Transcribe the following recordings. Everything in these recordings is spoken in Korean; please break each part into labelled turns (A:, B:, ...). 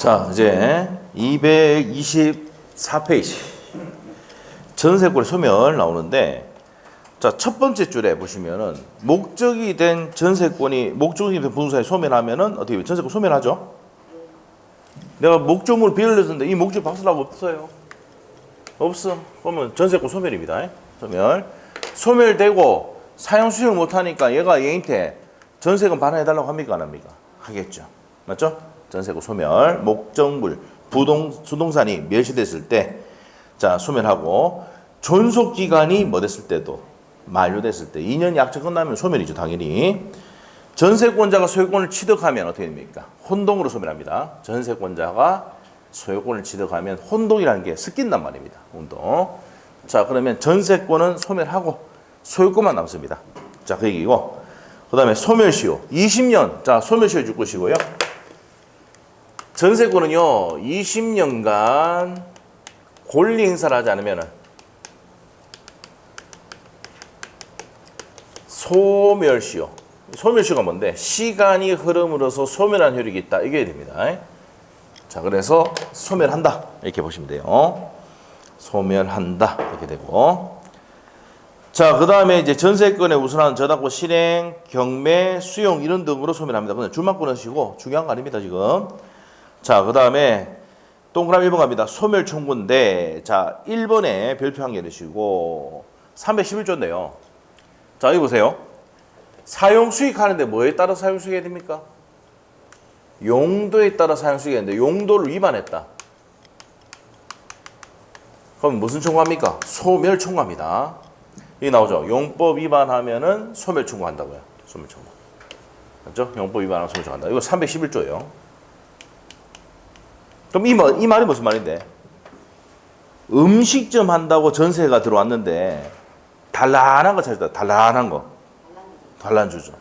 A: 자, 이제 224페이지 전세권의 소멸 나오는데, 자, 첫 번째 줄에 보시면은 목적이 된 전세권이 목적이 된 부동산이 소멸하면은 어떻게 해요? 전세권 소멸하죠? 내가 목적물 빌렸는데 이 목적 박살나고 없어요. 없어. 그러면 전세권 소멸입니다. 소멸. 소멸되고 사용 수익을 못하니까 얘가 얘한테 전세금 반환해달라고 합니까? 안 합니까? 하겠죠. 맞죠? 전세권 소멸. 목적물, 부동산이 멸시됐을 때, 자, 소멸하고, 존속기간이 뭐 됐을 때도, 만료됐을 때, 2년 약정 끝나면 소멸이죠, 당연히. 전세권자가 소유권을 취득하면 어떻게 됩니까? 혼동으로 소멸합니다. 전세권자가 소유권을 취득하면 혼동이라는 게 섞인단 말입니다. 혼동. 자, 그러면 전세권은 소멸하고 소유권만 남습니다. 자, 그 얘기고. 그 다음에 소멸시효. 20년. 자, 소멸시효 줄 것이고요. 전세권은요, 20년간 권리 행사를 하지 않으면 소멸시효. 소멸시효가 뭔데? 시간이 흐름으로써 소멸한 효력이 있다. 이게 됩니다. 자, 그래서 소멸한다. 이렇게 보시면 돼요. 소멸한다. 이렇게 되고. 자, 그 다음에 이제 전세권에 우선하는 저당권 실행, 경매, 수용 이런 등으로 소멸합니다. 그냥 줄만 끊으시고 중요한 거 아닙니다, 지금. 자, 그 다음에 동그라미 1번 갑니다. 소멸 청구인데, 자, 1번에 별표 한 개 넣으시고 311조인데요. 자, 여기 보세요. 사용 수익 하는데 뭐에 따라 사용 수익 해야 됩니까? 용도에 따라 사용 수익 했는데 용도를 위반했다. 그럼 무슨 청구합니까? 소멸 청구합니다. 여기 나오죠. 용법 위반하면은 소멸 청구한다고요. 소멸 청구. 맞죠? 용법 위반하면 소멸 청구한다. 이거 311조예요. 그럼 이 말이 무슨 말인데? 음식점 한다고 전세가 들어왔는데 단란한 거 찾았다. 단란한 거. 단란주죠.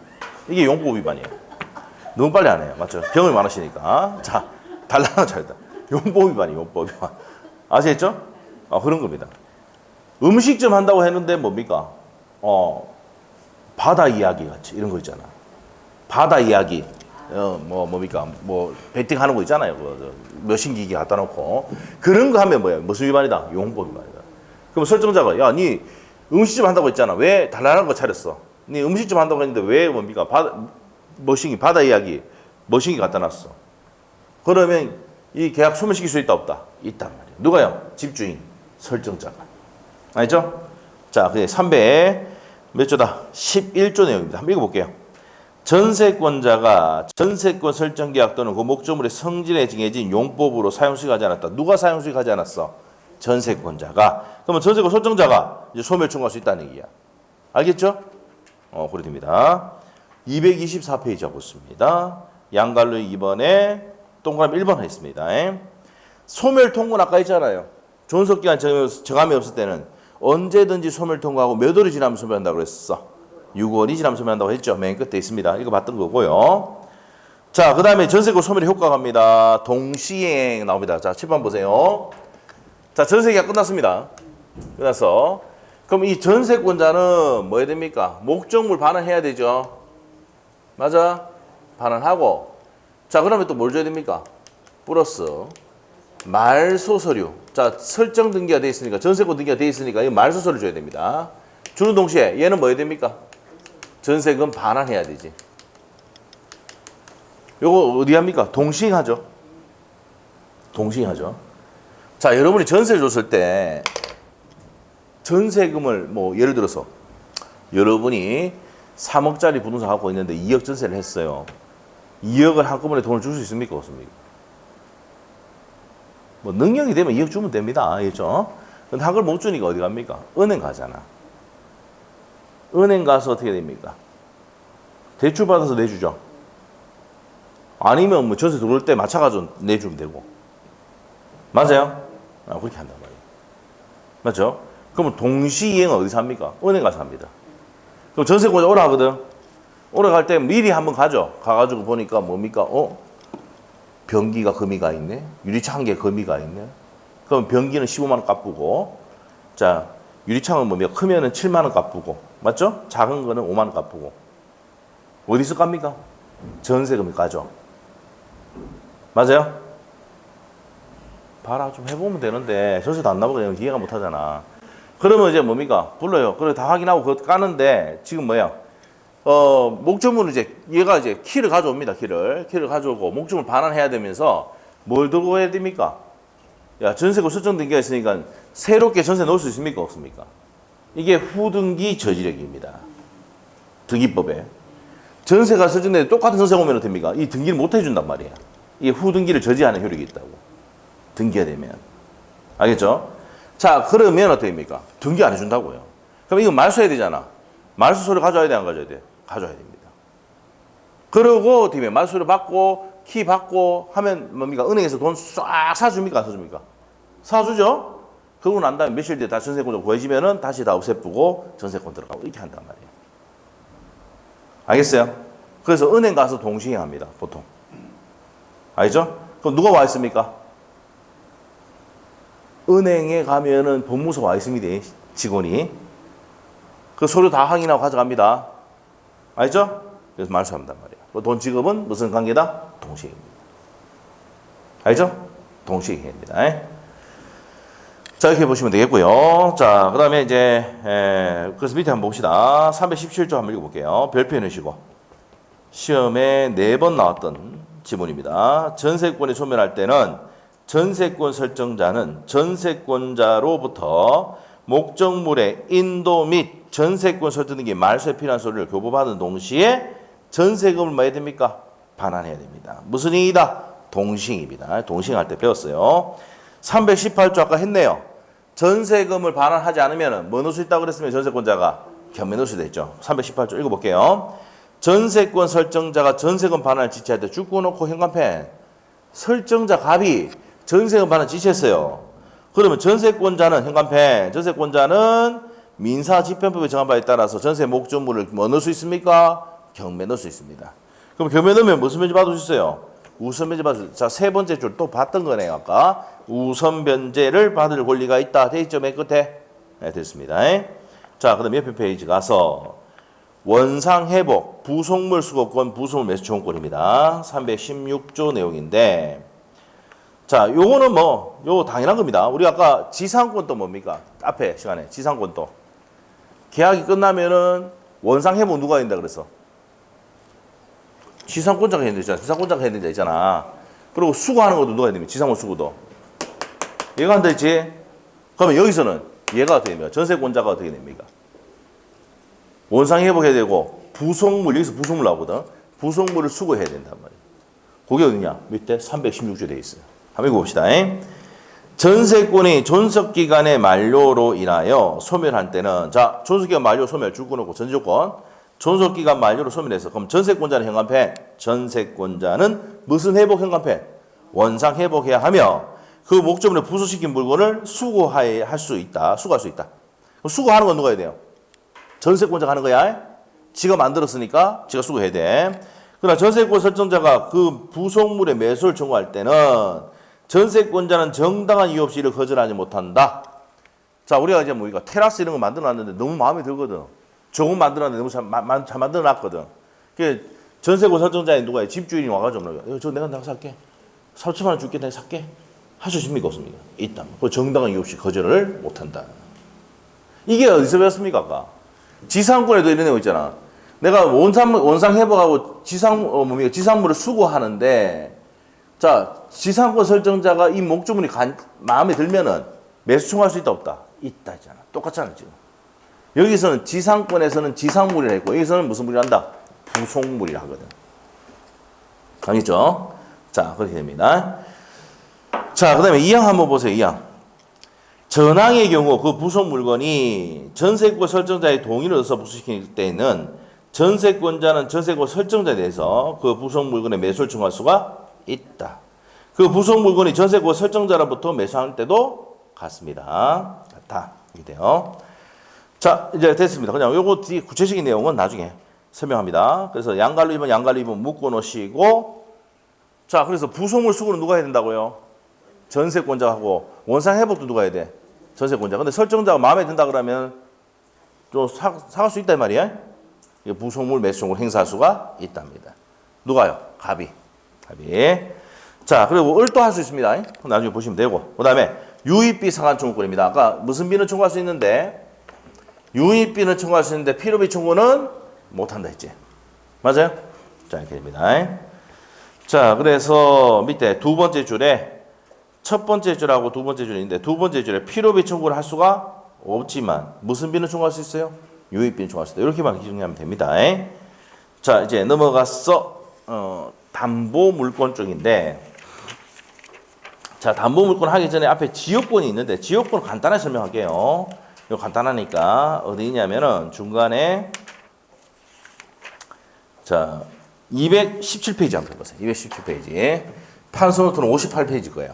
A: 이게 용법 위반이에요. 너무 빨리 안 해요. 맞죠? 경험이 많으시니까. 자, 단란한 거 찾았다. 용법 위반이에요. 용법 위반. 아시겠죠? 그런 겁니다. 음식점 한다고 했는데 뭡니까? 바다 이야기 같이 이런 거 있잖아. 바다 이야기. 뭡니까? 베팅하는 거 있잖아요. 머신기기 갖다 놓고. 그런 거 하면 뭐야? 무슨 위반이다? 용법 위반이다. 그럼 설정자가, 야, 니 음식점 한다고 했잖아. 왜 달란한 거 차렸어? 니 음식점 한다고 했는데 왜 뭡니까? 바다 이야기, 머신기 갖다 놨어. 그러면 이 계약 소멸시킬 수 있다, 없다? 있단 말이에요. 누가요? 집주인, 설정자가. 알죠? 자, 그게 300, 몇 조다? 11조 내용입니다. 한번 읽어볼게요. 전세권자가 전세권 설정 계약 또는 그 목적물의 성질에 정해진 용법으로 사용수익하지 않았다. 누가 사용수익하지 않았어? 전세권자가. 그러면 전세권 설정자가 이제 소멸 청구할 수 있다는 얘기야. 알겠죠? 그래 됩니다. 224페이지 하고 있습니다. 양갈로 2번에 동그라미 1번 하겠습니다. 소멸 통고는 아까 했잖아요. 존속기간 정함이 없을 때는 언제든지 소멸 통고하고 몇 월이 지나면 소멸한다고 그랬어. 6월이 지나면 소멸한다고 했죠. 맨 끝에 있습니다. 이거 봤던 거고요. 자, 그 다음에 전세권 소멸의 효과가 갑니다. 동시행 나옵니다. 자, 7번 보세요. 자, 전세계약 끝났습니다. 끝났어. 그럼 이 전세권자는 뭐 해야 됩니까? 목적물 반환해야 되죠. 맞아? 반환하고. 자, 그러면 또 뭘 줘야 됩니까? 플러스 말소서류. 자, 설정 등기가 돼 있으니까, 전세권 등기가 돼 있으니까 이 말소서류 줘야 됩니다. 주는 동시에 얘는 뭐 해야 됩니까? 전세금 반환해야 되지. 요거 어디 합니까? 동시행하죠. 동시행하죠. 자, 여러분이 전세를 줬을 때 전세금을 뭐 예를 들어서 여러분이 3억짜리 부동산 갖고 있는데 2억 전세를 했어요. 2억을 한꺼번에 돈을 줄 수 있습니까? 없습니까? 뭐 능력이 되면 2억 주면 됩니다. 알겠죠? 근데 한걸 못 주니까 어디 갑니까? 은행 가잖아. 은행 가서 어떻게 됩니까? 대출 받아서 내주죠. 아니면 뭐 전세 들어올 때 맞춰가지고 내주면 되고. 맞아요? 그렇게 한단 말이에요. 맞죠? 그러면 동시이행은 어디서 합니까? 은행 가서 합니다. 그럼 전세권자 오래 하거든. 오래 갈 때 미리 한번 가죠. 가가지고 보니까 뭡니까? 변기가 금이가 있네. 유리창 한 개 금이가 있네. 그럼 변기는 15만 원 갚고, 자, 유리창은 뭡니까? 크면은 7만 원 갚고, 맞죠? 작은 거는 5만 원 갚고. 어디서 깝니까? 전세금이 가죠. 맞아요? 봐라 좀 해보면 되는데 전세도 안 나보고 그냥 이해가 못 하잖아. 그러면 이제 뭡니까? 불러요. 그래 다 확인하고 그거 까는데 지금 뭐야? 목적물은 이제 얘가 이제 키를 가져옵니다. 키를 가져오고 목적물 반환해야 되면서 뭘 들고 해야 됩니까? 야, 전세고 설정등기가 있으니까 새롭게 전세 넣을 수 있습니까? 없습니까? 이게 후등기 저지력입니다. 등기법에. 전세가 설정되는데 똑같은 전세가 오면 됩니까? 이 등기를 못 해준단 말이에요. 이게 후등기를 저지하는 효력이 있다고. 등기가 되면. 알겠죠? 자, 그러면 어떻게 됩니까? 등기 안 해준다고요. 그럼 이거 말소해야 되잖아. 말소 서류 가져와야 돼, 안 가져와야 돼? 가져와야 됩니다. 그러고 어떻게 되면 말소를 받고 키 받고 하면 뭡니까? 은행에서 돈 싹 사줍니까? 안 사줍니까? 사주죠? 그러고 난 다음에 며칠 뒤에 다 전세권 구해지면은 다시 다 없애쁘고 전세권 들어가고 이렇게 한단 말이에요. 알겠어요? 그래서 은행 가서 동시에 합니다, 보통. 알죠? 그럼 누가 와 있습니까? 은행에 가면은 법무사 와 있습니다, 직원이. 그 서류 다 확인하고 가져갑니다. 알죠? 그래서 말소한단 말이에요. 돈 지급은 무슨 관계다? 동시행입니다. 알죠? 동시행입니다. 자, 이렇게 보시면 되겠고요. 자, 그 다음에 이제, 그래서 밑에 한번 봅시다. 317조 한번 읽어볼게요. 별표 해놓으시고. 시험에 4번 나왔던 지문입니다. 전세권이 소멸할 때는 전세권 설정자는 전세권자로부터 목적물의 인도 및 전세권 설정 등의 말소에 필요한 서류를 교부받은 동시에 전세금을 뭐 해야 됩니까? 반환해야 됩니다. 무슨 행위다? 동시행입니다. 동시행할 때 배웠어요. 318조 아까 했네요. 전세금을 반환하지 않으면 뭐 넣을 수 있다고 그랬으면 전세권자가 겸해 넣을 수도 있죠. 318조 읽어볼게요. 전세권 설정자가 전세금 반환을 지시할 때 죽고 놓고 현관펜 설정자 갑이 전세금 반환 지시했어요. 그러면 전세권자는 현관펜 전세권자는 민사집행법에 정한 바에 따라서 전세 목적물을 뭐 넣을 수 있습니까? 경매 넣을 수 있습니다. 그럼 경매 넣으면 무슨 면제 받을 수 있어요? 우선 변제 받을 수 있어요. 자, 세 번째 줄 또 봤던 거네요. 아까 우선 변제를 받을 권리가 있다. 돼 있죠? 맨 끝에. 네, 됐습니다. 자, 그 다음 옆에 페이지 가서 원상회복, 부속물 수거권, 부속물 매수 청구권입니다. 316조 내용인데 자, 요거는 뭐, 요거 당연한 겁니다. 우리 아까 지상권 또 뭡니까? 앞에 시간에 지상권 또. 계약이 끝나면은 원상회복 누가 해야 된다 그랬어? 지상권자가 해야 되잖아. 지상권자가 해야 된다 있잖아. 그리고 수거하는 것도 누가 해야 됩니까? 지상권 수거도. 얘가 한다 했지? 그러면 여기서는 얘가 어떻게 됩니까? 전세권자가 어떻게 됩니까? 원상회복해야 되고 부속물, 여기서 부속물 나오거든. 부속물을 수거해야 된단 말이야. 그게 어디냐? 밑에 316조 돼 있어요. 한번 읽어봅시다. 전세권이 존속기간의 만료로 인하여 소멸한 때는 자, 존속기간 만료 소멸 줄 끊고 전제조건 존속기간 만료로 소멸해서 그럼 전세권자는 현관펜 전세권자는 무슨 회복 현관펜 원상 회복해야 하며 그 목적물에 부수시킨 물건을 수거할 수 있다. 수거할 수 있다. 그럼 수거하는 건 누가 해야 돼요? 전세권자가 하는 거야. 지가 만들었으니까 지가 수거해야 돼. 그러나 전세권 설정자가 그 부속물의 매수를 청구할 때는 전세권자는 정당한 이유 없이 이를 거절하지 못한다. 자, 우리가 이제 뭐 이거 테라스 이런 거 만들어놨는데 너무 마음에 들거든. 저거 만들어놨는데 너무 잘 만들어놨거든. 그 전세권 설정자에 누가 집주인이 와가지고 저 내가 살게. 3천만 원 줄게. 내가 살게. 할 수 있습니까? 없습니까? 있다. 그 정당한 이유 없이 거절을 못한다. 이게 어디서 배웠습니까? 아까 지상권에도 이런 내용 있잖아. 내가 원상 회복하고 지상물을 수거하는데 자, 지상권 설정자가 이 목적물이 마음에 들면은 매수 청구할 수 있다 없다? 있다 있잖아. 똑같잖아 지금. 여기서는 지상권에서는 지상물이라 했고 여기서는 무슨 물이라 한다? 부속물이라 하거든. 알겠죠? 자, 그렇게 됩니다. 자, 그 다음에 2항 한번 보세요. 2항. 전항의 경우 그 부속 물건이 전세권 설정자의 동의를 얻어서 부수시킬 때에는 전세권자는 전세권 설정자에 대해서 그 부속 물건의 매수를 청구할 수가 있다. 그 부속 물건이 전세권 설정자로부터 매수할 때도 같습니다. 같다. 이게 돼요. 자, 이제 됐습니다. 그냥 요거 뒤 구체적인 내용은 나중에 설명합니다. 그래서 양갈로 2번, 양갈로 2번 묶어 놓으시고 자, 그래서 부속물 수거는 누가 해야 된다고요? 전세권자가 하고 원상 회복도 누가 해야 돼? 전세권자. 근데 설정자가 마음에 든다 그러면 좀 사갈 수 있단 말이야. 부속물 매수청구를 행사할 수가 있답니다. 누가요? 갑이. 자, 그리고 을도 할 수 있습니다. 나중에 보시면 되고. 그 다음에 유입비 상환 청구권입니다. 아까 무슨 비는 청구할 수 있는데 유입비는 청구할 수 있는데 필요비 청구는 못한다 했지. 맞아요? 자, 이렇게 됩니다. 자, 그래서 밑에 두 번째 줄에 첫 번째 줄하고 두 번째 줄이 있는데 두 번째 줄에 필요비 청구를 할 수가 없지만 무슨 비는 청구할 수 있어요? 유입비는 청구할 수 있다. 이렇게만 정리하면 됩니다. 자, 이제 넘어가서 담보 물권 쪽인데 자, 담보 물권 하기 전에 앞에 지역권이 있는데 지역권 간단하게 설명할게요. 이거 간단하니까 어디 있냐면은 중간에 자 217페이지 한번 보세요. 217페이지 판서노트는 58페이지 거예요.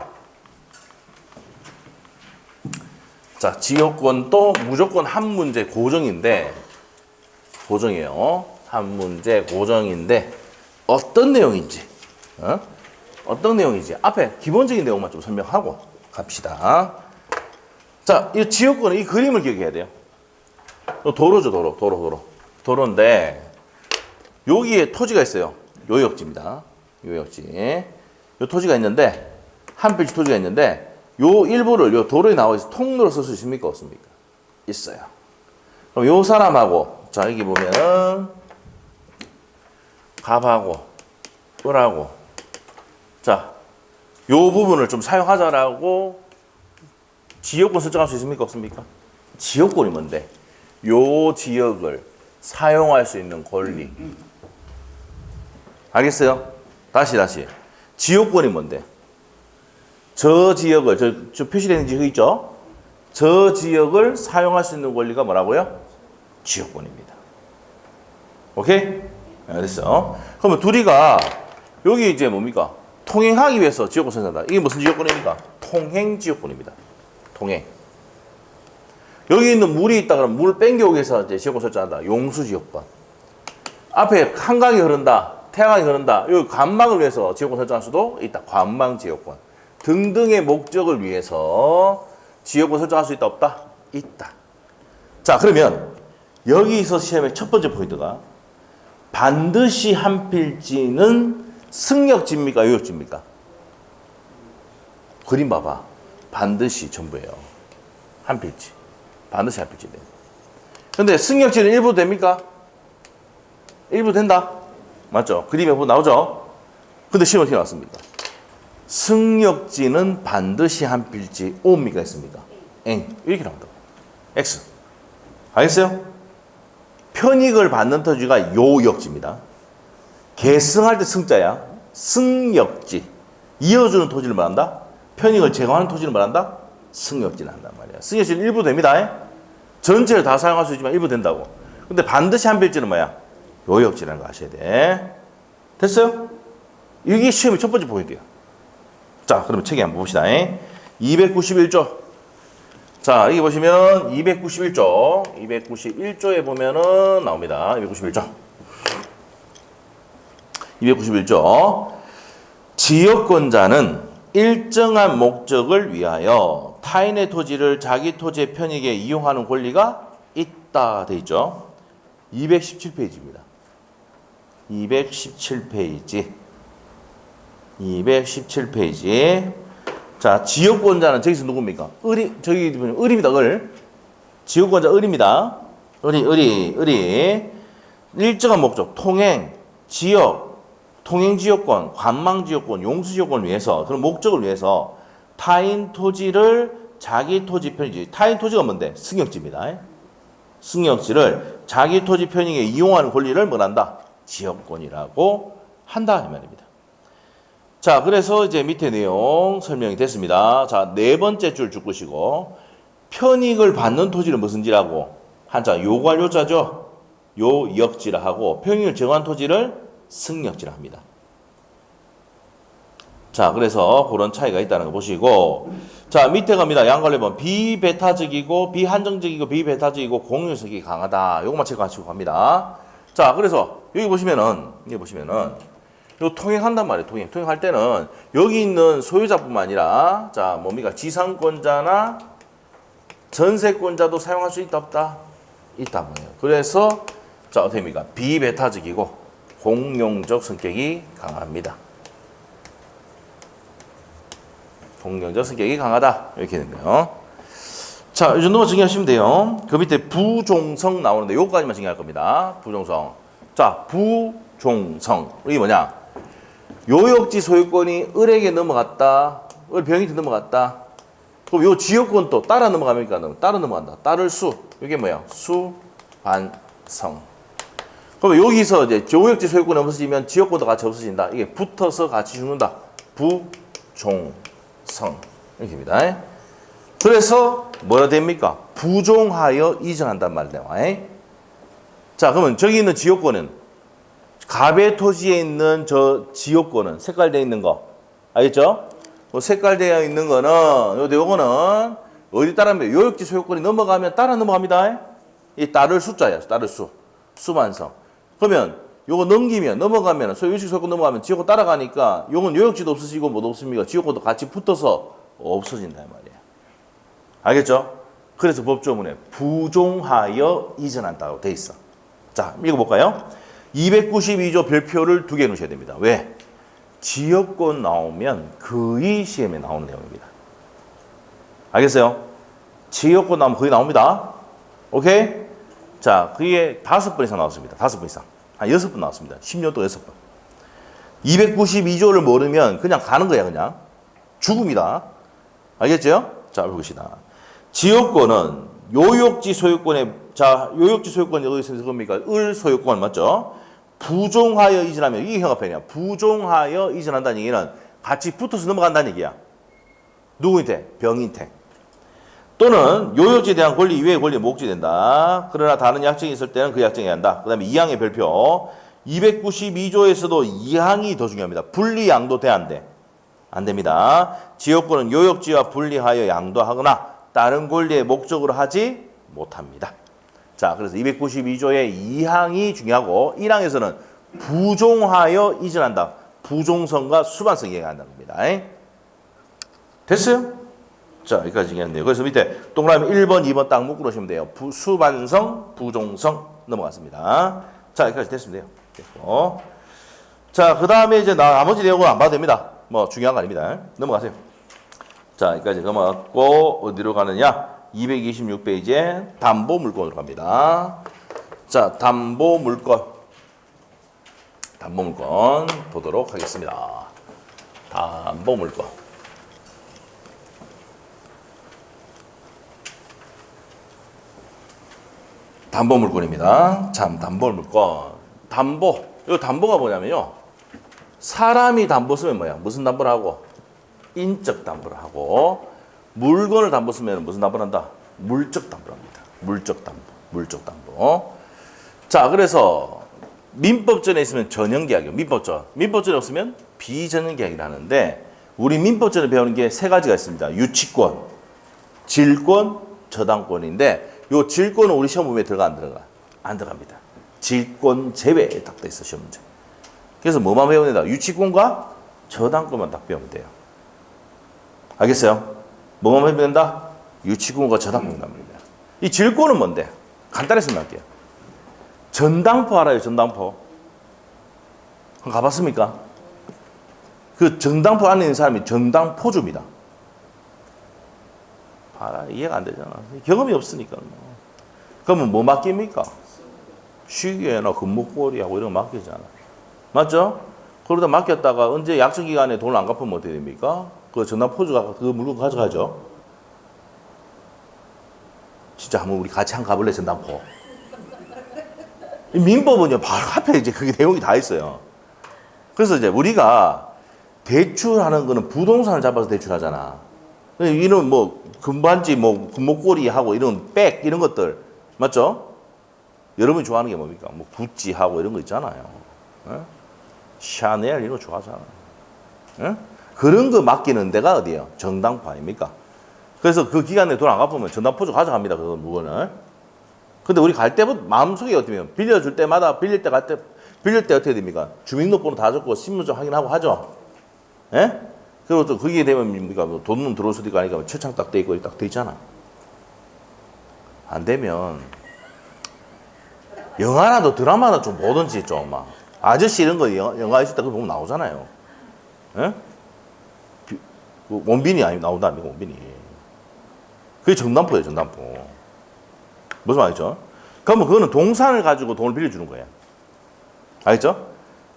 A: 자, 지역권도 무조건 한 문제 고정인데 고정이에요. 한 문제 고정인데 어떤 내용인지 어떤 내용인지 앞에 기본적인 내용만 좀 설명하고 갑시다. 자, 이 지역권은 이 그림을 기억해야 돼요. 도로죠, 도로인데 여기에 토지가 있어요. 요역지입니다. 요역지. 요 토지가 있는데 한 필지 토지가 있는데 요 일부를 요 도로에 나와 있어 통로로 쓸 수 있습니까, 없습니까? 있어요. 그럼 요 사람하고 자 여기 보면은 갑하고 을하고 자, 요 부분을 좀 사용하자라고 지역권 설정할 수 있습니까? 없습니까? 지역권이 뭔데? 요 지역을 사용할 수 있는 권리. 알겠어요? 다시. 지역권이 뭔데? 저 지역을, 저 표시되는 지역 있죠? 저 지역을 사용할 수 있는 권리가 뭐라고요? 지역권입니다. 오케이? 됐어. 그러면 둘이가 여기 이제 뭡니까? 통행하기 위해서 지역권 설정한다. 이게 무슨 지역권입니까? 통행지역권입니다. 통행. 여기 있는 물이 있다 그러면 물 뺑겨오기 위해서 이제 지역권 설정한다. 용수지역권. 앞에 한강이 흐른다. 태양강이 흐른다. 여기 관망을 위해서 지역권 설정할 수도 있다. 관망지역권. 등등의 목적을 위해서 지역권 설정할 수 있다. 없다? 있다. 자, 그러면 여기서 시험의 첫 번째 포인트가 반드시 한 필지는 승역지입니까? 요역지입니까? 그림 봐봐. 반드시 전부예요. 한 필지. 반드시 한 필지. 근데 승역지는 일부 됩니까? 일부 된다? 맞죠? 그림에 보면 나오죠? 근데 시험 어떻게 나왔습니까? 승역지는 반드시 한 필지 O입니까? X입니까? N. 이렇게 나온다고. X. 알겠어요? 편익을 받는 토지가 요역지입니다. 계승할 때 승자야. 승역지. 이어주는 토지를 말한다. 편익을 제거하는 토지를 말한다. 승역지를 한단 말이야. 승역지는 일부 됩니다. 전체를 다 사용할 수 있지만 일부 된다고. 근데 반드시 한 필지는 뭐야? 요역지라는 거 아셔야 돼. 됐어요? 이게 시험의 첫 번째 포인트야. 자, 그러면 책에 한번 봅시다. 291조. 자, 여기 보시면 291조. 291조에 보면은 나옵니다. 291조. 291조. 지역권자는 일정한 목적을 위하여 타인의 토지를 자기 토지의 편익에 이용하는 권리가 있다 돼 있죠. 217페이지입니다. 217페이지. 217페이지. 자, 지역권자는 저기서 누굽니까? 저기 보면 을입니다. 을. 지역권자 을입니다. 을이. 일정한 목적, 통행, 지역, 통행지역권, 관망지역권, 용수지역권을 위해서, 그런 목적을 위해서 타인 토지를 자기 토지 편익, 타인 토지가 뭔데? 승역지입니다. 승역지를 자기 토지 편익에 이용하는 권리를 뭐란다? 지역권이라고 한다 이 말입니다. 자, 그래서 이제 밑에 내용 설명이 됐습니다. 자, 네 번째 줄 쭉 편익을 받는 토지를 무슨 지라고? 한자 요관 요자죠. 요역지라 하고 편익을 제거한 토지를 승역지라 합니다. 자, 그래서 그런 차이가 있다는 거 보시고, 자, 밑에 갑니다. 양관례 보면 비배타적이고 비한정적이고 비배타적이고 공유성이 강하다. 요것만 체크하시고 갑니다. 자, 그래서 여기 보시면은 요 통행한단 말이에요. 통행할 때는 여기 있는 소유자뿐만 아니라 자, 뭡니까? 지상권자나 전세권자도 사용할 수 있다 없다? 있다 말이에요. 그래서 자, 어떻게 됩니까? 비배타적이고 공용적 성격이 강합니다. 동경적 성격이 강하다. 이렇게 되네요. 자, 이 정도만 정리하시면 돼요. 그 밑에 부종성 나오는데 요거까지만 정리할 겁니다. 부종성. 자, 부종성. 이게 뭐냐? 요역지 소유권이 을에게 넘어갔다. 을 병이한테 넘어갔다. 그럼 요 지역권 또 따라 넘어갑니까? 따라 넘어간다. 따를 수. 이게 뭐야? 수, 반, 성. 그럼 여기서 이제 요역지 소유권이 없어지면 지역권도 같이 없어진다. 이게 붙어서 같이 죽는다. 부종성. 이렇게 됩니다. 그래서 뭐라 됩니까? 부종하여 이전한단 말이에요. 자, 그러면 저기 있는 지역권은 갑의 토지에 있는 저 지역권은 색깔되어 있는 거 알겠죠? 색깔되어 있는 거는 요거는 어디 따라하면 요역지 소유권이 넘어가면 따라 넘어갑니다. 이 따를 숫자예요. 따를 수. 수만성. 그러면 요거 넘어가면 요역지 소유권 넘어가면 지역권 따라가니까 요건 요역지도 없어지고 뭐 없습니까? 지역권도 같이 붙어서 없어진다 말이에요. 알겠죠? 그래서 법조문에 부종하여 이전한다고 돼 있어. 자, 읽어볼까요? 292조 별표를 2개 넣으셔야 됩니다. 왜? 지역권 나오면 거의 시험에 나오는 내용입니다. 알겠어요? 지역권 나오면 거의 나옵니다. 오케이? 자, 그게 5번 이상 나왔습니다. 5번 이상. 한 6번 나왔습니다. 10년 동안 6번. 292조를 모르면 그냥 가는 거야, 그냥. 죽음이다. 알겠죠? 자, 보시다. 지역권은 요역지 소유권에, 자, 요역지 소유권이 어디서 겁니까? 을 소유권, 맞죠? 부종하여 이전하면, 이게 형합편이야. 부종하여 이전한다는 얘기는 같이 붙어서 넘어간다는 얘기야. 누구한테? 병인테. 또는 요역지에 대한 권리 이외의 권리에 목지된다. 그러나 다른 약정이 있을 때는 그 약정에 한다. 그 다음에 2항의 별표. 292조에서도 2항이 더 중요합니다. 분리 양도돼 안 돼? 안 됩니다. 지역권은 요역지와 분리하여 양도하거나 다른 권리의 목적으로 하지 못합니다. 자, 그래서 292조의 2항이 중요하고 1항에서는 부종하여 이전한다. 부종성과 수반성 얘기한다는 겁니다. 됐어요? 자, 여기까지 얘기했네요. 그래서 밑에 동그라미 1번, 2번 딱 묶어 놓으시면 돼요. 수반성, 부종성 넘어갔습니다. 자, 여기까지 됐으면 돼요. 됐고. 자, 그 다음에 이제 나머지 내용은 안 봐도 됩니다. 뭐 중요한 거 아닙니다. 넘어가세요. 자, 여기까지 넘어갔고 어디로 가느냐? 226페이지에 담보물건으로 갑니다. 자, 담보물건 보도록 하겠습니다. 담보물건. 담보물건입니다. 참, 담보물건. 담보. 이 담보가 뭐냐면요. 사람이 담보 쓰면 뭐야? 무슨 담보를 하고? 인적 담보를 하고, 물건을 담보 쓰면 무슨 담보를 한다? 물적 담보를 합니다. 물적 담보. 자, 그래서 민법전에 있으면 전형계약이요. 민법전에 없으면 비전형계약이라 하는데, 우리 민법전에 배우는 게 세 가지가 있습니다. 유치권, 질권, 저당권인데, 요 질권은 우리 시험 문제에 들어가 안 들어가? 안 들어갑니다. 질권 제외에 딱 돼 있어, 시험 문제. 그래서 뭐만 배우면 된다? 유치권과 저당권만 딱 배우면 돼요. 알겠어요? 뭐만 배우면 된다? 유치권과 저당권만 배웁니다. 이 질권은 뭔데? 간단히 설명할게요. 전당포 알아요? 전당포. 한번 가봤습니까? 그 전당포 안에 있는 사람이 전당포주입니다. 이해가 안 되잖아. 경험이 없으니까. 그러면 뭐 맡깁니까? 시계나 금목걸이하고 이런 거 맡기잖아. 맞죠? 그러다 맡겼다가 언제 약정 기간에 돈을 안 갚으면 어떻게 됩니까? 그 전당포주가 그 물건 가져가죠. 진짜 한번 우리 같이 한번 가볼래, 전당포. 이 민법은요, 바로 앞에 이제 그게 내용이 다 있어요. 그래서 이제 우리가 대출하는 거는 부동산을 잡아서 대출하잖아. 이런 뭐 금반지, 뭐 금목걸이하고 이런 백 이런 것들 맞죠? 여러분이 좋아하는 게 뭡니까? 뭐 구찌하고 이런 거 있잖아요. 에? 샤넬 이런 거 좋아하잖아요. 에? 그런 거 맡기는 데가 어디예요? 전당포 아닙니까? 그래서 그 기간에 돈 안 갚으면 전당포주 가져갑니다. 그 물건을. 근데 우리 갈 때부터 마음속에 어떻게 빌려줄 때마다 빌릴 때 어떻게 됩니까? 주민등록번호 다 적고 신분증 확인하고 하죠. 예? 그리고 또 그게 되면 뭡니까? 뭐 돈은 들어올 수도 있고 하니까 최창 딱 돼 있고 딱 돼 있잖아. 안 되면 영화라도 드라마나 좀 보든지 좀 막 아저씨 이런 거 영화 있을 때 그거 보면 나오잖아요. 예? 그 원빈이 아니 나온다니까 원빈이. 그게 전담포예요 전담포. 무슨 말이죠? 그러면 그거는 동산을 가지고 돈을 빌려주는 거예요. 알겠죠?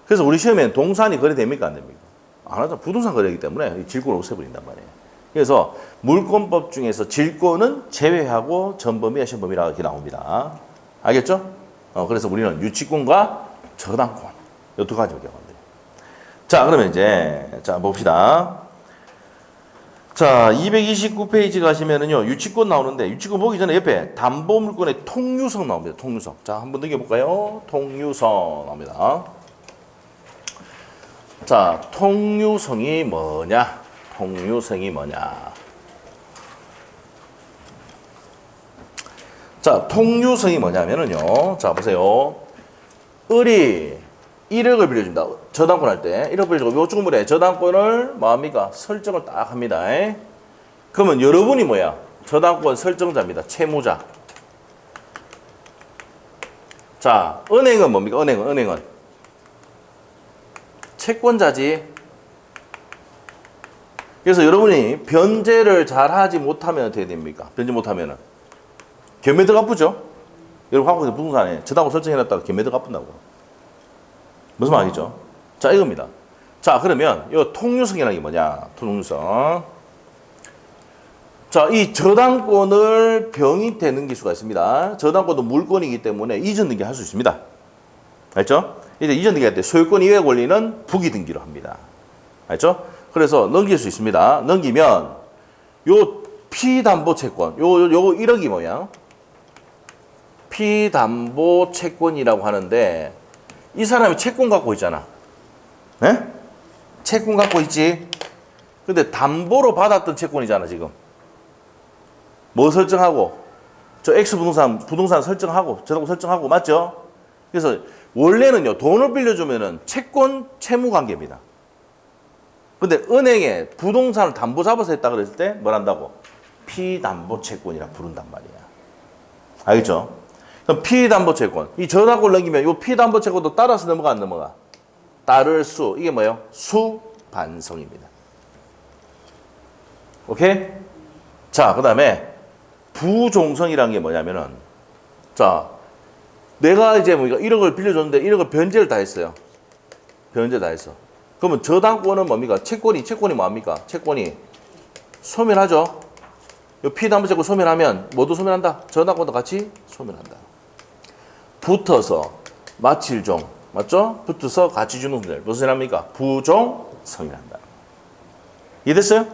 A: 그래서 우리 시험에는 동산이 거래됩니까 안 됩니까? 안 하죠. 부동산 거래이기 때문에 질권을 없애버린단 말이에요. 그래서 물권법 중에서 질권은 제외하고 전범위와 시험범위라고 이렇게 나옵니다. 알겠죠? 그래서 우리는 유치권과 저당권 이 두 가지로 기억하면 돼요. 자, 그러면 이제 자 봅시다. 자, 229페이지 가시면은요 유치권 나오는데 유치권 보기 전에 옆에 담보물권의 통유성 나옵니다. 통유성. 자, 한번 넘겨볼까요? 통유성 나옵니다. 자, 통유성이 뭐냐? 통유성이 뭐냐? 자, 통유성이 뭐냐면은요. 자, 보세요. 을이 1억을 빌려줍니다. 저당권 할 때 1억 빌려주고 요쪽 물에 저당권을 뭐합니까? 설정을 딱 합니다. 그러면 여러분이 뭐야? 저당권 설정자입니다. 채무자. 자, 은행은 뭡니까? 은행은 채권자지. 그래서 여러분이 변제를 잘 하지 못하면 어떻게 됩니까? 변제 못하면은 겸해들 갚으죠? 여러분 하고 있는 부동산에 저당권 설정해놨다가 겸해들 갚는다고. 무슨 말이죠? 자, 이겁니다. 자, 그러면 이 통유성이라는 게 뭐냐? 통유성. 자, 이 저당권을 병인태 넘길 수가 있습니다. 저당권도 물권이기 때문에 이전 등기 할 수 있습니다. 알죠? 이제 이전 등기할 때 소유권 이외의 권리는 부기 등기로 합니다. 알죠? 그래서 넘길 수 있습니다. 넘기면 요 피담보 채권, 요 1억이 뭐야? 피담보 채권이라고 하는데 이 사람이 채권 갖고 있잖아. 네? 채권 갖고 있지? 근데 담보로 받았던 채권이잖아, 지금. 뭐 설정하고? 저 X 부동산 설정하고, 저하고 설정하고, 맞죠? 그래서 원래는요, 돈을 빌려주면은 채권 채무 관계입니다. 근데 은행에 부동산을 담보 잡아서 했다 그랬을 때 뭘 한다고? 피담보 채권이라 부른단 말이야. 알겠죠? 그럼 피담보 채권. 이 저당권을 넘기면 이 피담보 채권도 따라서 넘어가 안 넘어가? 따를 수. 이게 뭐예요? 수반성입니다. 오케이? 자, 그 다음에 부종성이라는 게 뭐냐면은 자, 내가 이제 뭐 1억을 빌려줬는데 1억을 변제를 다 했어요. 변제 다 했어. 그러면 저당권은 뭡니까? 채권이 뭐합니까? 채권이 소멸하죠. 이 피담보 채권 소멸하면 뭐도 소멸한다? 저당권도 같이 소멸한다. 붙어서 마칠종, 맞죠? 붙어서 같이 주는 분들 무슨 소리합니까? 부종성이란다. 이해됐어요?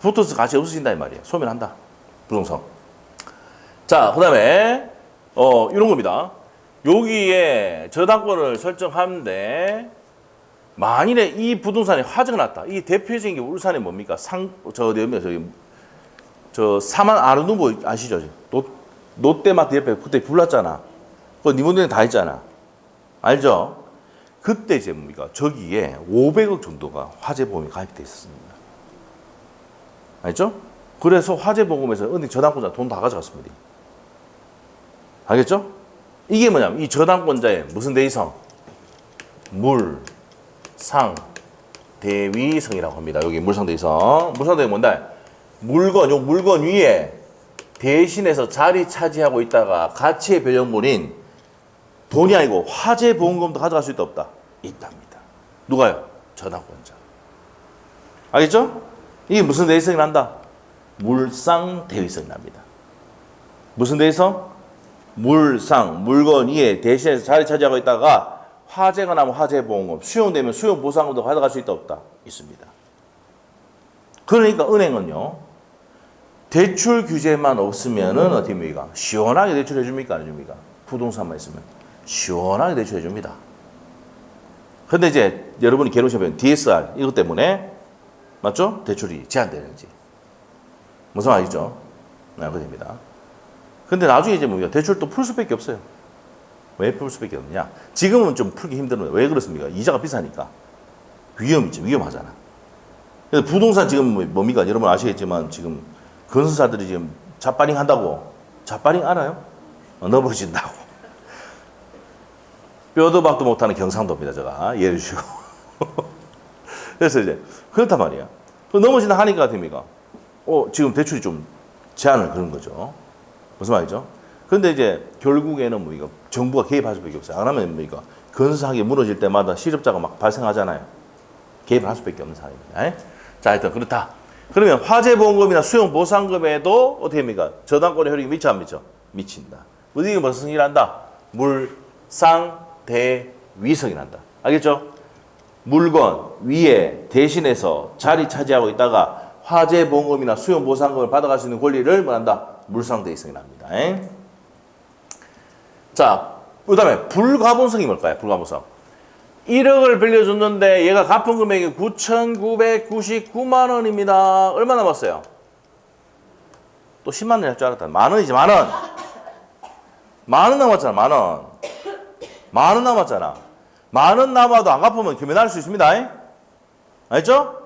A: 붙어서 같이 없어진다 이 말이에요. 소멸한다. 부종성. 자, 그 다음에 이런 겁니다. 여기에 저당권을 설정하는데 만일에 이 부동산에 화재가 났다. 이 대표적인 게 울산에 뭡니까? 저 사만 아르누보 아시죠? 롯데마트 옆에 그때 불났잖아. 그거 니모네는 다 했잖아. 알죠? 그때 이제 뭡니까? 저기에 500억 정도가 화재보험이 가입돼 있었습니다. 알죠? 그래서 화재보험에서 은행 저당권자 돈 다 가져갔습니다. 알겠죠? 이게 뭐냐면 이 저당권자의 무슨 대위성? 물, 상, 대위성이라고 합니다. 여기 물상 대위성. 물상 대위 뭔데? 요 물건 위에 대신해서 자리 차지하고 있다가 가치의 변형물인 돈이 아니고 화재 보험금도 가져갈 수 있다 없다? 있답니다. 누가요? 저당권자. 알겠죠? 이게 무슨 대위성이 난다? 물상 대위성이 납니다. 무슨 대위성? 물상, 물건 위에 대신해서 자리 차지하고 있다가 화재가 나면 화재보험금, 수용되면 수용보상금도 가져갈 수 있다 없다? 있습니다. 그러니까 은행은요, 대출 규제만 없으면은 어떻게 합니까? 시원하게 대출해 줍니까? 안 해줍니까? 부동산만 있으면 시원하게 대출해 줍니다. 근데 이제 여러분이 괴로우시면 DSR 이것 때문에 맞죠? 대출이 제한되는지 무슨 말이죠? 그렇게 됩니다. 근데 나중에 이제 뭡니까? 대출 또 풀 수밖에 없어요. 왜 풀 수밖에 없느냐? 지금은 좀 풀기 힘들어요. 왜 그렇습니까? 이자가 비싸니까. 위험이죠. 위험하잖아. 그래서 부동산 지금 뭡니까? 여러분 아시겠지만 지금 건설사들이 지금 자빠링 한다고. 자빠링 알아요? 넘어진다고. 뼈도 박도 못하는 경상도입니다. 제가 예를 주시고. 그래서 이제 그렇단 말이야. 그 넘어진다 하니까 됩니까? 지금 대출이 좀 제한을 그런 거죠. 무슨 말이죠? 근데 이제 결국에는 뭡니까? 정부가 개입할 수밖에 없어요. 안 하면 뭡니까? 건설하게 무너질 때마다 실업자가 막 발생하잖아요. 개입을 할 수밖에 없는 상황입니다. 자, 하여튼 그렇다. 그러면 화재보험금이나 수용보상금에도 어떻게 합니까? 저당권의 효력이 미쳐 안 미쳐? 미친다. 이게 무슨 성질한다? 물상대위성이 난다. 알겠죠? 물건 위에 대신해서 자리 차지하고 있다가 화재보험금이나 수용보상금을 받아갈 수 있는 권리를 뭐한다? 물상대위성이 납니다. 자, 그 다음에 불가분성이 뭘까요? 불가분성. 1억을 빌려줬는데 얘가 갚은 금액이 9,999만 원입니다. 얼마 남았어요? 또 10만 원이 할 줄 알았다. 만 원이지, 만 원. 만 원 남았잖아, 만 원. 만 원 남았잖아. 만 원 남아도 안 갚으면 금연할 수 있습니다. 알죠?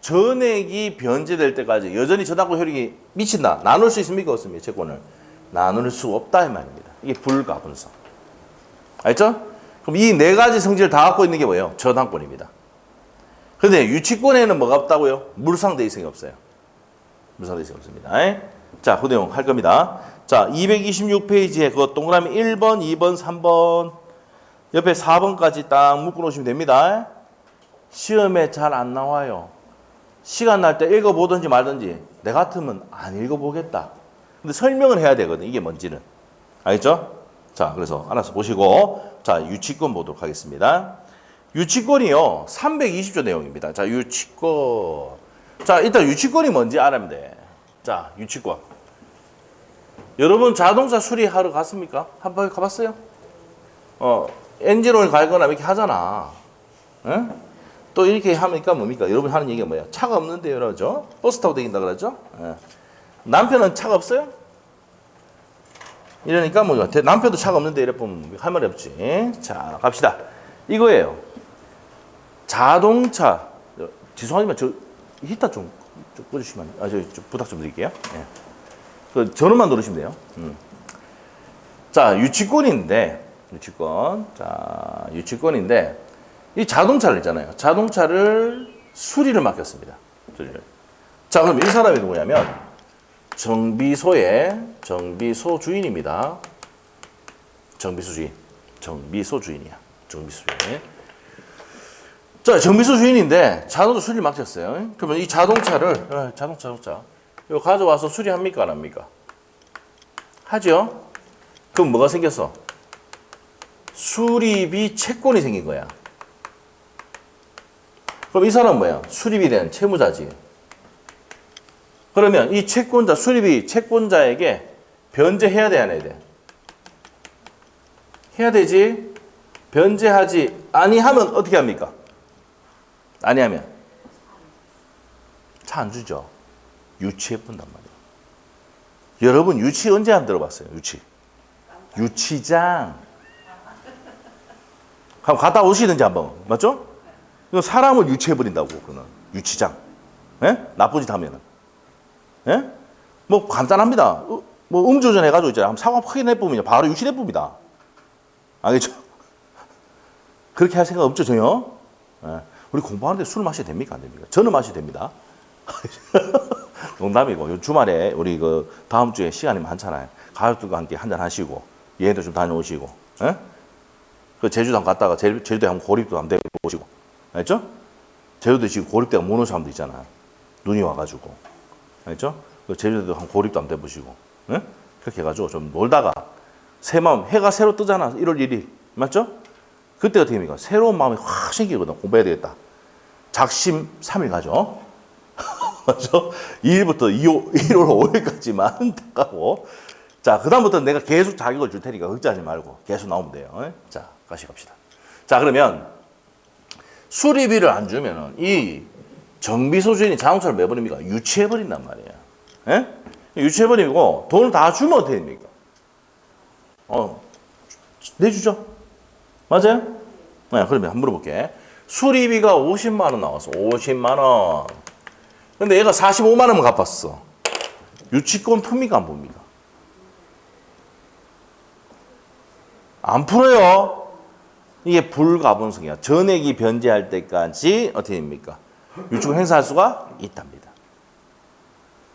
A: 전액이 변제될 때까지 여전히 저당권 효력이 미친다. 나눌 수 있습니까? 없습니까? 채권을. 나눌 수 없다 이 말입니다. 이게 불가분성. 알죠? 그럼 이 네 가지 성질을 다 갖고 있는 게 뭐예요? 저당권입니다. 그런데 유치권에는 뭐가 없다고요? 물상대위성이 없어요. 물상대위성이 없습니다. 자, 그 내용 할 겁니다. 자, 226페이지에 그 동그라미 1번, 2번, 3번 옆에 4번까지 딱 묶어 놓으시면 됩니다. 시험에 잘 안 나와요. 시간 날 때 읽어보든지 말든지 내 같으면 안 읽어보겠다. 근데 설명을 해야 되거든. 이게 뭔지는. 알겠죠? 자, 그래서 알아서 보시고 자, 유치권 보도록 하겠습니다. 유치권이요. 320조 내용입니다. 자, 유치권. 자, 일단 유치권이 뭔지 알아야 돼. 자, 유치권. 여러분 자동차 수리하러 갔습니까? 한번 가봤어요? 엔진오일 갈거나 이렇게 하잖아. 에? 또 이렇게 하니까 뭡니까? 여러분 하는 얘기가 뭐야? 차가 없는데요, 그러죠? 버스 타고 다닌다 그러죠? 에. 남편은 차가 없어요? 이러니까 뭐 남편도 차가 없는데 이래 보면 할 말이 없지. 자, 갑시다. 이거예요. 자동차. 죄송하지만 저 히터 좀 꺼주시면 저 부탁 좀 드릴게요. 예. 그 전원만 누르시면 돼요. 자, 유치권인데 유치권. 자, 유치권인데 이 자동차를 있잖아요. 자동차를 수리를 맡겼습니다. 수리를. 자, 그럼 이 사람이 누구냐면 정비소의 정비소 주인입니다. 정비소 주인. 정비소 주인이야. 정비소 주인. 자, 정비소 주인인데 자동차 수리를 맡겼어요. 그러면 이 자동차를 자동차 이거 가져와서 수리합니까? 안 합니까? 하죠. 그럼 뭐가 생겼어? 수리비 채권이 생긴 거야. 그럼 이 사람은 뭐야? 수리비에 대한 채무자지. 그러면 이 채권자, 수리비 채권자에게 변제해야 돼, 안 해야 돼? 해야 되지. 변제하지 아니하면 어떻게 합니까? 아니하면 차 안 주죠. 유치해 본단 말이에요. 여러분 유치 언제 안 들어봤어요? 유치장. 한번 갔다 오시든지 한번. 맞죠? 사람을 유치해 버린다고 그는 유치장. 예? 나쁜 짓 하면은. 예? 뭐 간단합니다. 뭐 음주운전 해가지고 있잖아요. 한번 사고 크게 내뿜으면 바로 유치 내뿜니다. 알겠죠? 그렇게 할 생각 없죠, 전혀? 예. 우리 공부하는데 술 마셔도 됩니까? 안 됩니까? 저는 마셔도 됩니다. 농담이고, 주말에 우리 그 다음 주에 시간이 많잖아요. 가족들과 함께 한잔 하시고, 여행도 좀 다녀오시고, 예? 그 제주도 한번 갔다가 제주도에 한번 고립도 한번 되보시고, 알죠? 제주도 지금 고립대가 못 오는 사람도 있잖아요. 눈이 와가지고. 알죠? 그 제주도도 한번 고립도 한번 돼보시고, 예? 그렇게 해가지고 좀 놀다가, 새 마음, 해가 새로 뜨잖아. 1월 1일. 맞죠? 그때 어떻게 됩니까? 새로운 마음이 확 생기거든. 공부해야 되겠다. 작심 3일 가죠. 맞죠? 2일부터 1월 5일까지만 가고. 자, 그다음부터 내가 계속 자격을 줄 테니까 걱정하지 말고 계속 나오면 돼요. 자, 다시 갑시다. 자, 그러면 수리비를 안 주면은 이 정비소 주인이 자동차를 왜 버립니까? 유치해버린단 말이에요. 예? 유치해버리고 돈을 다 주면 어떻게 됩니까? 내주죠. 맞아요? 네, 그러면 한번 물어볼게. 수리비가 50만 원 나왔어. 50만 원. 근데 얘가 45만 원만 갚았어. 유치권 풉니까? 안 풉니까? 안 풀어요. 이게 불가분성이야. 전액이 변제할 때까지 어떻게 됩니까? 유치권 행사할 수가 있답니다.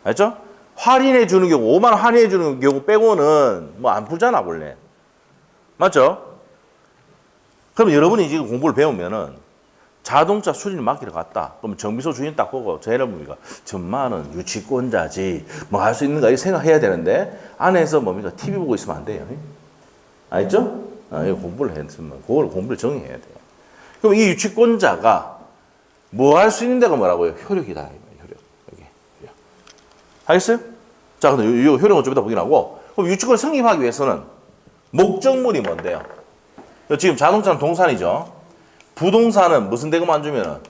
A: 알죠? 할인해 주는 경우, 5만 원 할인해 주는 경우 빼고는 뭐 안 풀잖아, 원래. 맞죠? 그럼 여러분이 지금 공부를 배우면은 자동차 수리를 맡기러 갔다. 그러면 정비소 주인 딱 보고 저 여러분이가 전만은 유치권자지 뭐 할 수 있는가 이 생각해야 되는데 안에서 뭡니까 TV 보고 있으면 안 돼요. 알죠? 이거 공부를 했으면 그걸 공부를 정해야 돼요. 그럼 이 유치권자가 뭐 할 수 있는 데가 뭐라고요? 효력이다. 효력. 여기. 알겠어요? 자, 근데 이 효력은 좀 이따 보긴 하고 그럼 유치권을 성립하기 위해서는 목적물이 뭔데요? 지금 자동차는 동산이죠. 부동산은 무슨 대금 안 주면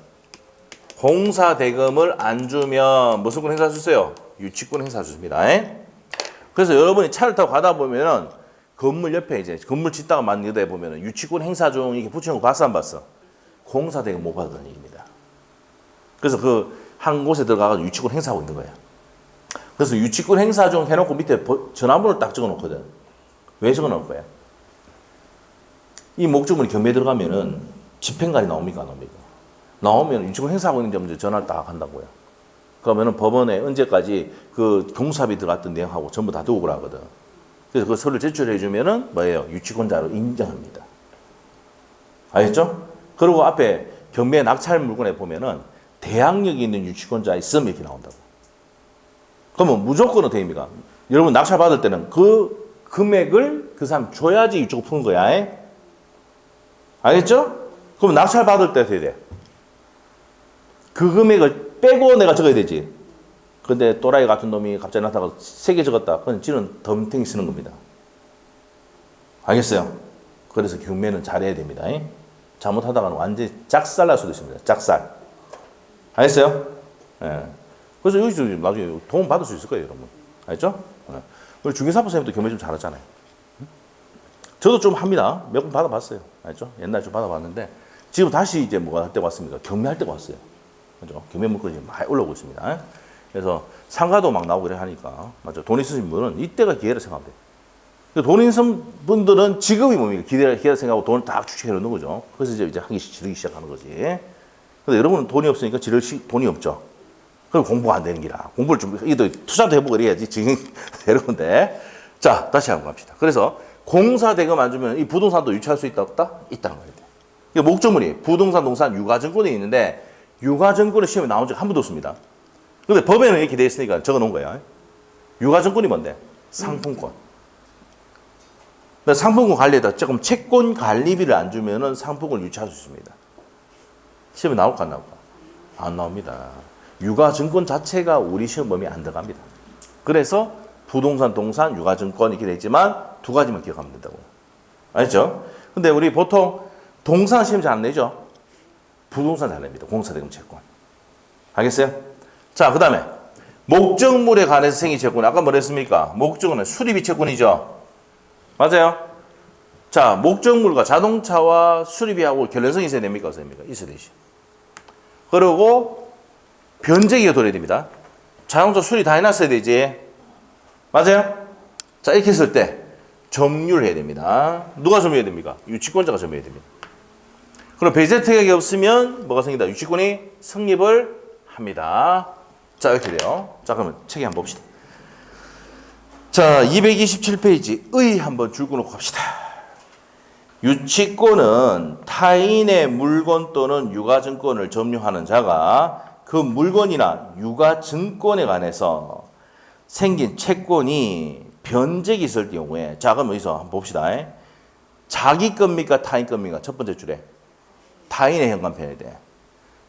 A: 공사 대금을 안 주면 무슨 권 행사할 수 있어요? 유치권 행사할 수 있습니다. 그래서 여러분이 차를 타고 가다 보면은 건물 옆에 이제 건물 짓다가 만든 데 보면은 유치권 행사 중 이렇게 붙여놓은 거 봤어 안 봤어? 공사 대금 못 받은 얘기입니다. 그래서 그 한 곳에 들어가서 유치권 행사하고 있는 거예요. 그래서 유치권 행사 중 해놓고 밑에 전화번호를 딱 적어놓거든. 왜 적어놓을 거야? 이 목적물이 경매에 들어가면은 집행관이 나옵니까? 안 나옵니까? 나오면 유치권 행사하고 있는데 먼저 전화를 딱 한다고요. 그러면은 법원에 언제까지 그 공사비 들어갔던 내용하고 전부 다 두고 그러거든. 그래서 그 서류를 제출해 주면은 뭐예요? 유치권자로 인정합니다. 알겠죠? 그리고 앞에 경매 낙찰 물건에 보면은 대항력이 있는 유치권자 있으면 이렇게 나온다고. 그러면 무조건 어떻게 됩니까? 여러분 낙찰 받을 때는 그 금액을 그 사람 줘야지 유치권 푸는 거야. 알겠죠? 그럼 낙찰 받을 때 어떻게 돼? 그 금액을 빼고 내가 적어야 되지. 근데 또라이 같은 놈이 갑자기 나타나서 3개 적었다. 그건 지는 덤탱이 쓰는 겁니다. 알겠어요? 그래서 경매는 잘해야 됩니다. 잘못하다가는 완전히 짝살 날 수도 있습니다. 짝살. 알겠어요? 예. 그래서 여기서 나중에 도움 받을 수 있을 거예요, 여러분. 알겠죠? 예. 우리 중개사법 선생님도 경매 좀 잘하잖아요. 저도 좀 합니다. 몇 번 받아봤어요. 알죠? 옛날에 좀 받아봤는데, 지금 다시 이제 뭐가 할 때가 왔습니까? 경매할 때가 왔어요. 그죠? 경매 물건이 많이 올라오고 있습니다. 그래서 상가도 막 나오고 그래 하니까, 맞죠? 돈 있으신 분은 이때가 기회를 생각하면 돼요. 돈 있는 분들은 지금이 뭡니까? 기회를 생각하고 돈을 딱 축적해 놓는 거죠. 그래서 이제 하기, 지르기 시작하는 거지. 근데 여러분은 돈이 없으니까 지를 돈이 없죠. 그럼 공부가 안 되는 기라. 공부를 좀, 이도 투자도 해보고 그래야지. 지금 여러분들. 자, 다시 한번 갑시다. 그래서 공사 대금 안 주면 이 부동산도 유치할 수 있다, 없다? 있다는 거예요. 이게 목적물이 부동산, 동산, 유가증권이 있는데 유가증권은 시험에 나온 적 한 번도 없습니다. 근데 법에는 이렇게 돼 있으니까 적어 놓은 거예요. 유가증권이 뭔데? 상품권. 상품권 관리에다 조금 채권 관리비를 안 주면은 상품권을 유치할 수 있습니다. 시험에 나올까 안 나올까? 안 나옵니다. 유가증권 자체가 우리 시험 범위에 안 들어갑니다. 그래서 부동산, 동산, 유가증권 이렇게 돼 있지만 두 가지만 기억하면 된다고요. 알죠? 근데 우리 보통 동산 시험 잘 안 내죠? 부동산 잘 냅니다. 공사대금 채권. 알겠어요? 자, 그 다음에 목적물에 관해서 생긴 채권. 아까 뭐라 했습니까? 목적물은 수리비 채권이죠. 맞아요? 자, 목적물과 자동차와 수리비하고 결례성이 있어야 됩니까? 없어야 됩니까? 있어야 되지. 그리고 변제기가 돌아야 됩니다. 자동차 수리 다 해놨어야 되지. 맞아요? 자, 이렇게 했을 때 점유를 해야 됩니다. 누가 점유해야 됩니까? 유치권자가 점유해야 됩니다. 그럼 배제특약이 없으면 뭐가 생긴다? 유치권이 성립을 합니다. 자, 이렇게 돼요. 자, 그러면 책에 한번 봅시다. 자, 227페이지 의 한번 줄 끊고 갑시다. 유치권은 타인의 물건 또는 유가증권을 점유하는 자가 그 물건이나 유가증권에 관해서 생긴 채권이 변제기 있을 경우에, 자, 그럼 여기서 한번 봅시다. 자기 겁니까? 타인 겁니까? 첫 번째 줄에. 타인의 현관편에 대해.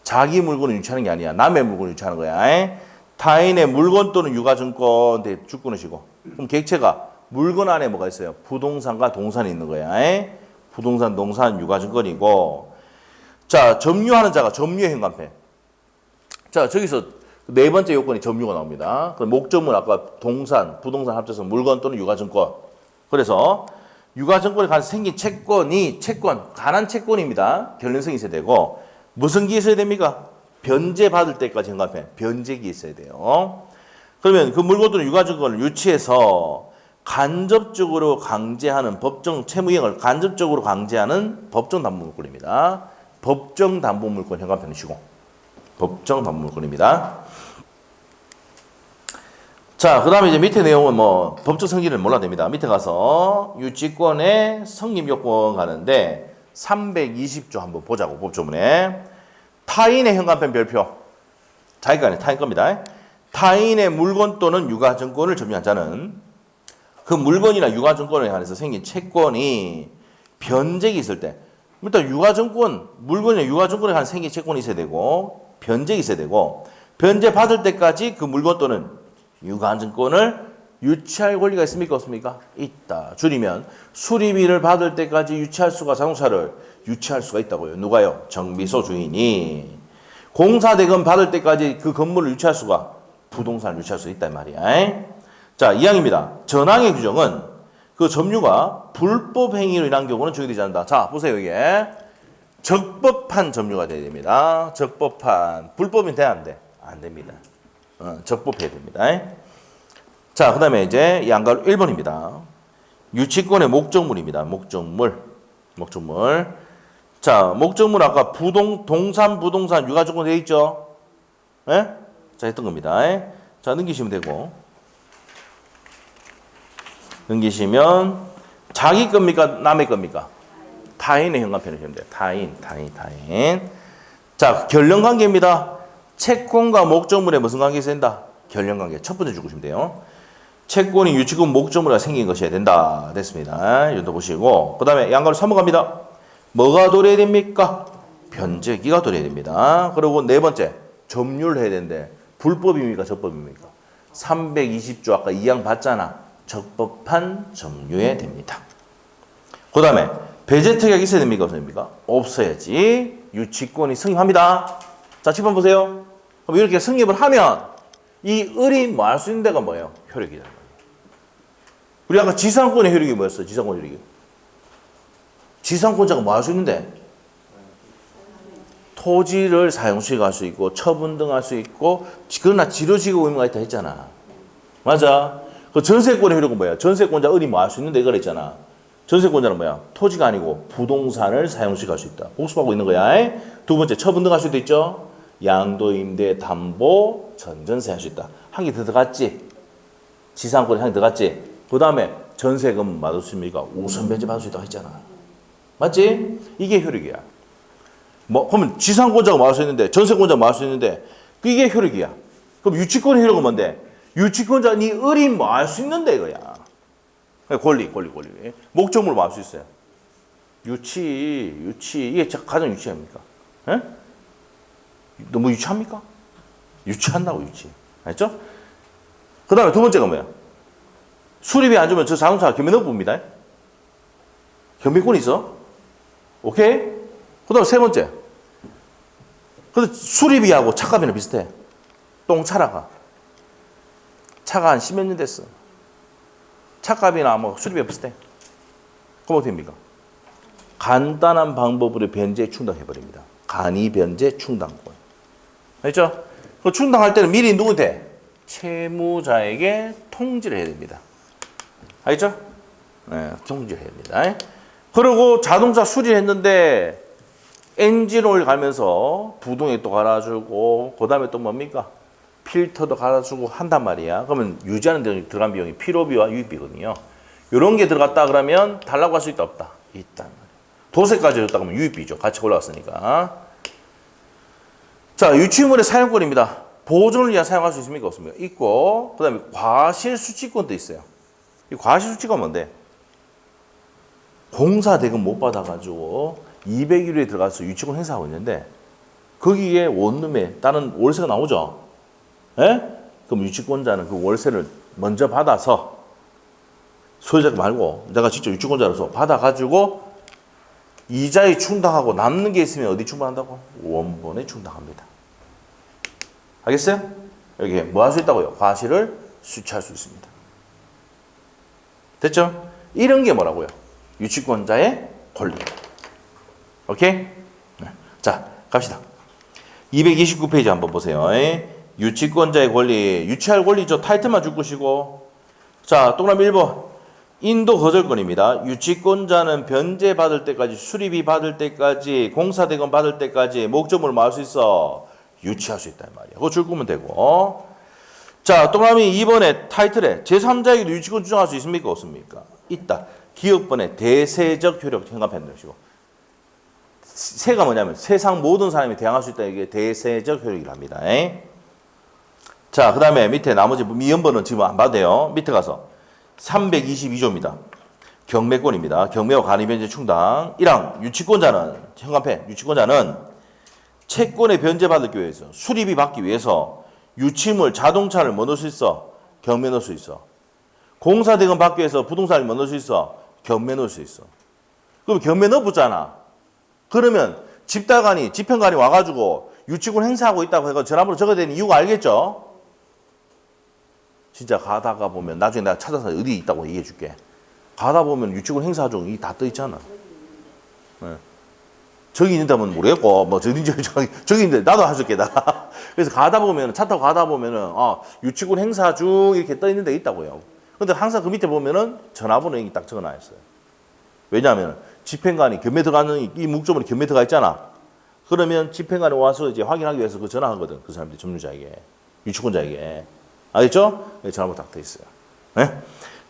A: 자기 물건을 유치하는 게 아니야. 남의 물건을 유치하는 거야. 타인의 물건 또는 유가증권 대 줄 끊으시고. 그럼 객체가 물건 안에 뭐가 있어요? 부동산과 동산이 있는 거야. 부동산, 동산, 유가증권이고. 자, 점유하는 자가 점유의 현관편. 자, 저기서 네 번째 요건이 점유가 나옵니다. 그 목적물 아까 동산, 부동산 합쳐서 물건 또는 유가증권. 그래서 유가증권에 관해서 생긴 채권이 가난 채권입니다. 결례성이 있어야 되고 무슨 기 있어야 됩니까? 변제 받을 때까지 현관편, 변제기 있어야 돼요. 그러면 그 물건 또는 유가증권을 유치해서 간접적으로 강제하는 법정 채무이행을 간접적으로 강제하는 법정 담보물권입니다. 법정 담보물권 현관편이시고. 법정 담보물권입니다. 자, 그 다음에 이제 밑에 내용은 뭐 법적 성질을 몰라도 됩니다. 밑에 가서 유치권의 성립 요건 가는데 320조 한번 보자고. 법조문에 타인의 현관편 별표, 자기가 아니라 타인 겁니다. 타인의 물건 또는 유가증권을 점유한 자는 그 물건이나 유가증권에 관해서 생긴 채권이 변제기 있을 때, 일단 유가증권, 물건이나 유가증권에 관해서 생긴 채권이 있어야 되고 변제기 있어야 되고, 변제 받을 때까지 그 물건 또는 유가증권을 유치할 권리가 있습니까? 없습니까? 있다. 줄이면 수리비를 받을 때까지 유치할 수가, 자동차를 유치할 수가 있다고요. 누가요? 정비소 주인이. 공사대금 받을 때까지 그 건물을 유치할 수가, 부동산을 유치할 수 있단 말이야. 자, 2항입니다. 전항의 규정은 그 점유가 불법 행위로 인한 경우는 적용되지 않는다. 자, 보세요. 이게 적법한 점유가 돼야 됩니다. 적법한. 불법이 돼야 안 돼? 안 됩니다. 적법해야 됩니다. 자, 그 다음에 이제 양가로 1번입니다. 유치권의 목적물입니다. 목적물. 자, 목적물 아까 동산, 부동산, 유가증권 되어 있죠? 예? 자, 했던 겁니다. 자, 넘기시면 되고. 넘기시면 자기 겁니까? 남의 겁니까? 타인의 현관편을 보면 돼요. 타인. 자, 결련관계입니다. 채권과 목적물에 무슨 관계가 있어야 된다? 결련관계. 첫 번째 주시면 돼요. 채권이 유치권 목적물에 생긴 것이어야 된다. 됐습니다. 이것도 보시고. 그 다음에 양가로 3번 갑니다. 뭐가 도래해야 됩니까? 변제기가 도래해야 됩니다. 그리고 네 번째, 점유를 해야 되는데 불법입니까? 적법입니까? 320조 아까 2항 봤잖아. 적법한 점유해야 됩니다. 그 다음에 배제 특약이 있어야 됩니까? 없습니까? 없어야지 유치권이 성립합니다. 자, 7번 보세요. 그럼 이렇게 성립을 하면 이 을이 뭐 할 수 있는 데가 뭐예요? 효력이다. 우리 아까 지상권의 효력이 뭐였어요? 지상권 효력이. 지상권자가 뭐 할 수 있는데? 토지를 사용수익할 수 있고 처분 등 할 수 있고, 그러나 지료지구 의무가 있다 했잖아. 맞아. 그 전세권의 효력은 뭐야? 전세권자 을이 뭐 할 수 있는데 이걸 했잖아. 전세권자는 뭐야? 토지가 아니고 부동산을 사용수익할 수 있다. 복습하고 있는 거야. 두 번째, 처분 등 할 수도 있죠. 양도, 임대, 담보, 전전세 할 수 있다. 한 개 더 들어갔지? 지상권이 한 개 들어갔지? 그 다음에 전세금 받을 수 있습니까? 우선 변제 받을 수 있다고 했잖아. 맞지? 이게 효력이야. 뭐, 그러면 지상권자가 뭐 할 수 있는데, 전세권자가 뭐 할 수 있는데, 이게 효력이야. 그럼 유치권의 효력은 뭔데? 유치권자, 니 을이 뭐 할 수 있는데, 이거야. 권리. 목적물로 뭐 할 수 있어요? 유치. 이게 가장 유치합니까? 예? 너무 유치합니까? 유치한다고, 유치. 알죠? 그 다음에 두 번째가 뭐야? 수리비 안 주면 저 자동차 경매업부입니다. 경매권이 있어. 오케이? 그 다음에 세 번째. 근데 수리비하고 차값이랑 비슷해. 똥차라가. 차가 한 10몇 년 됐어. 차값이나 뭐 수리비가 비슷해. 그럼 어떻게 됩니까? 간단한 방법으로 변제 충당해버립니다. 간이 변제 충당권. 알죠? 그 충당할 때는 미리 누구한테? 채무자에게 통지를 해야 됩니다. 알죠? 네, 통지를 해야 됩니다. 그리고 자동차 수리를 했는데 엔진 오일 갈면서 부동액 또 갈아주고, 그 다음에 또 뭡니까? 필터도 갈아주고 한단 말이야. 그러면 유지하는 데 들어간 비용이 필요비와 유입비거든요. 이런 게 들어갔다 그러면 달라고 할 수 있다 없다? 있단 말이야. 도세까지 줬다 그러면 유입비죠. 같이 올라왔으니까. 자, 유치물의 사용권입니다. 보존을 위해 사용할 수 있습니까? 없습니까? 있고, 그 다음에 과실수취권도 있어요. 이 과실수취권 뭔데? 공사대금 못 받아가지고 200일에 들어가서 유치권 행사하고 있는데 거기에 원룸에 다른 월세가 나오죠. 예? 그럼 유치권자는 그 월세를 먼저 받아서 소유자 말고 내가 직접 유치권자로서 받아가지고 이자에 충당하고 남는 게 있으면 어디 충당한다고? 원본에 충당합니다. 알겠어요? 여기 뭐 할 수 있다고요? 과실을 수취할 수 있습니다. 됐죠? 이런 게 뭐라고요? 유치권자의 권리. 오케이? 네. 자, 갑시다. 229페이지 한번 보세요. 유치권자의 권리, 유치할 권리죠. 타이틀만 줄 것이고. 자, 동그라미 1번. 인도 거절권입니다. 유치권자는 변제 받을 때까지, 수리비 받을 때까지, 공사대금 받을 때까지 목적물을 뭐 할 수 있어? 유치할 수 있단 말이야. 그거 줄 거면 되고. 자, 동그라미 2번에 타이틀에 제3자에게도 유치권 주장할 수 있습니까? 없습니까? 있다. 기업번의 대세적 효력 현관펜 넣으시고. 세가 뭐냐면 세상 모든 사람이 대항할 수 있다. 이게 대세적 효력이랍니다. 자, 그 다음에 밑에 나머지 미연번은 지금 안 봐도 돼요. 밑에 가서 322조입니다. 경매권입니다. 경매와 간이변제 충당. 1항 유치권자는 현관펜 유치권자는 채권의 변제받을 기회에서 수리비 받기 위해서 유치물 자동차를 뭐 넣을 수 있어? 경매 넣을 수 있어. 공사대금 받기 위해서 부동산을 뭐 넣을 수 있어? 경매 넣을 수 있어. 그럼 경매 넣어보잖아. 그러면 집달관이 집행관이 와가지고 유치권 행사하고 있다고 해서 전화번호 적어야 되는 이유가 알겠죠? 진짜 가다가 보면 나중에 내가 찾아서 어디 있다고 얘기해 줄게. 가다 보면 유치권 행사 중 이 다 떠 있잖아. 네. 저기 있는다면 모르겠고 뭐 저기 있는데 나도 하셨겠다. 그래서 가다 보면 차 타고 가다 보면은 유치권 행사 중 이렇게 떠 있는 데 있다고요. 근데 항상 그 밑에 보면은 전화번호 여기 딱 적어놔 있어요. 왜냐하면 집행관이 경매 들어가는 이 목적으로 경매 들어가 있잖아. 그러면 집행관이 와서 이제 확인하기 위해서 그 전화하거든. 그 사람들이 점유자에게 유치권자에게 알겠죠? 전화번호 딱 돼 있어요. 네?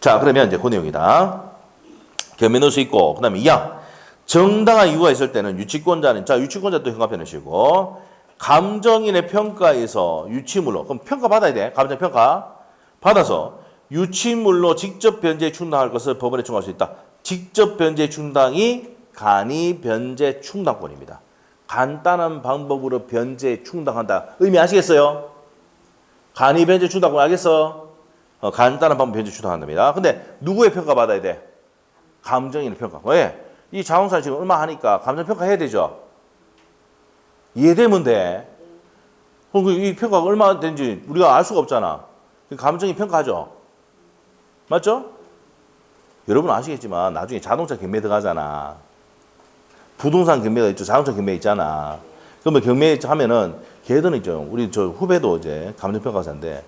A: 자, 그러면 이제 그 내용이다. 경매 넣을 수 있고, 그 다음에 2항. 정당한 이유가 있을 때는 유치권자는, 자, 유치권자 또 현관펜 넣으시고, 감정인의 평가에서 유치물로, 그럼 평가받아야 돼. 감정평가. 받아서 유치물로 직접 변제에 충당할 것을 법원에 청구할 수 있다. 직접 변제 충당이 간이 변제 충당권입니다. 간단한 방법으로 변제 충당한다. 의미 아시겠어요? 간이 변제 충당권 알겠어? 간단한 방법 변제 충당한답니다. 근데 누구의 평가 받아야 돼? 감정인의 평가. 왜? 이 자동차 지금 얼마 하니까 감정평가 해야 되죠? 이해되면 돼. 그럼 이 평가가 얼마 되는지 우리가 알 수가 없잖아. 감정이 평가하죠? 맞죠? 여러분 아시겠지만 나중에 자동차 경매 들어가잖아. 부동산 경매가 있죠. 자동차 경매 있잖아. 그러면 경매 하면은 걔들은 있죠. 우리 저 후배도 이제 감정평가사인데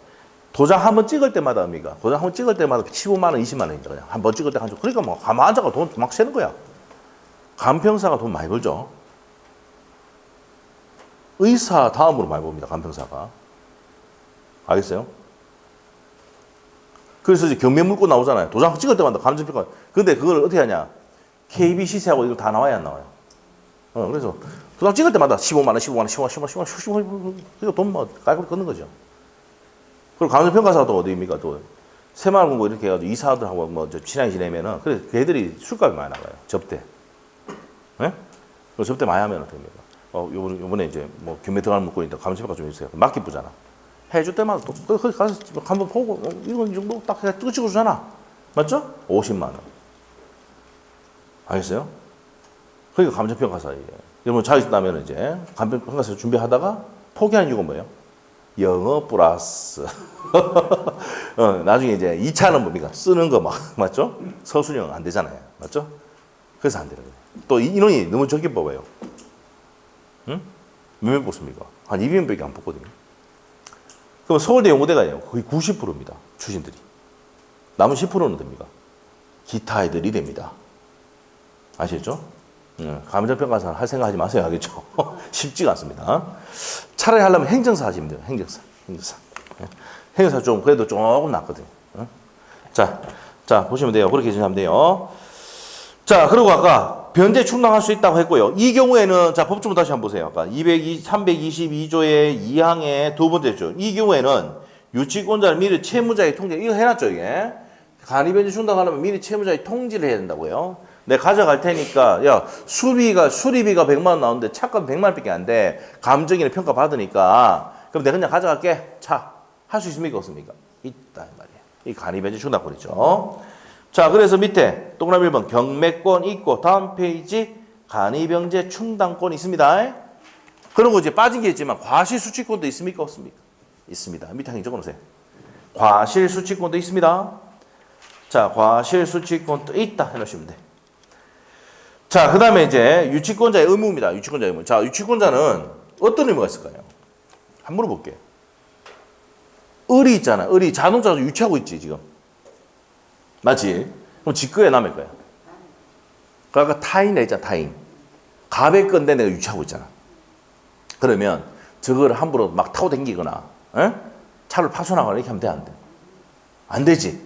A: 도장 한번 찍을 때마다 의미가 도장 한번 찍을 때마다 15만 원, 20만 원입니다. 그냥 한번 찍을 때 한쪽. 그러니까 뭐 가만 앉아가 돈 막 세는 거야. 간평사가 돈 많이 벌죠. 의사 다음으로 많이 법니다. 간평사가. 알겠어요? 그래서 이제 경매 물고 나오잖아요. 도장 찍을 때마다 감정평가. 근데 그걸 어떻게 하냐? KBCC하고 이거 다 나와야 안 나와요. 그래서 도장 찍을 때마다 15만 원, 15만 원, 15만 원, 15만 원, 15만 원, 그리고 돈 뭐 깔끔 끊는 거죠. 그리고 감정평가사도 어디입니까? 또 새마을 공고 이렇게 해가지고 이사들하고 뭐 친하게 지내면은 그래 걔들이 술값이 많이 나가요. 접대. 네? 그리고 접대 많이 하면 어떻게 됩니까? 요번에 이제 뭐 경매 들어가는 물건인데 감정평가 좀 해주세요. 막 기쁘잖아. 해줄 때마다 또 거기 가서 한번 보고 이건 이 정도 딱 찍어주잖아. 맞죠? 50만 원. 알겠어요? 그러니까 감정평가사예요. 여러분 자격 있다면 이제 감정평가사 준비하다가 포기하는 이유가 뭐예요? 영어 플러스. 나중에 이제 2차는 뭡니까? 쓰는 거 막, 맞죠? 서술형 안 되잖아요. 맞죠? 그래서 안 되는 거예요. 또 인원이 너무 적게 뽑아요. 응? 몇 명 뽑습니까? 한 200명밖에 안 뽑거든요. 그럼 서울대 연고대가 거의 90%입니다. 출신들이. 남은 10%는 됩니까? 기타 애들이 됩니다. 아시겠죠? 감정평가사 할 생각 하지 마세요. 알겠죠? 쉽지가 않습니다. 차라리 하려면 행정사 하시면 돼요. 행정사. 행정사 좀 그래도 조금 낫거든요. 자, 보시면 돼요. 그렇게 하시면 돼요. 자, 그리고 아까 변제 충당할 수 있다고 했고요. 이 경우에는 자, 법조문 다시 한번 보세요. 아까 322조의 2항의 두 번째 줄. 이 경우에는 유치권자를 미리 채무자의 통지 이거 해놨죠, 이게. 간이변제 충당하려면 미리 채무자의 통지를 해야 된다고요. 내가 가져갈 테니까 야 수리비가 100만 원 나오는데 차값 100만 원밖에 안 돼. 감정인의 평가 받으니까 그럼 내가 그냥 가져갈게. 차 할 수 있습니까 없습니까? 있다 이 말이에요. 이 간이변제 충당권이죠. 자 그래서 밑에 동그라미 1번 경매권 있고 다음 페이지 간이변제 충당권 있습니다. 그런 거 이제 빠진 게 있지만 과실수취권도 있습니까 없습니까? 있습니다. 밑에 한개 적어놓으세요. 과실수취권도 있습니다. 자 과실수취권도 있다 해놓으시면 돼. 자, 그 다음에 이제 유치권자의 의무입니다. 유치권자의 의무. 자, 유치권자는 어떤 의무가 있을까요? 한번 물어볼게요. 을이 있잖아. 을이 자동차도 유치하고 있지, 지금. 맞지? 그럼 직거에 남을 거야. 그러니까 타인 있잖아, 타인. 갑의 건데 내가 유치하고 있잖아. 그러면 저걸 함부로 막 타고 다니거나 차를 파손하거나 이렇게 하면 돼, 안 돼? 안 되지.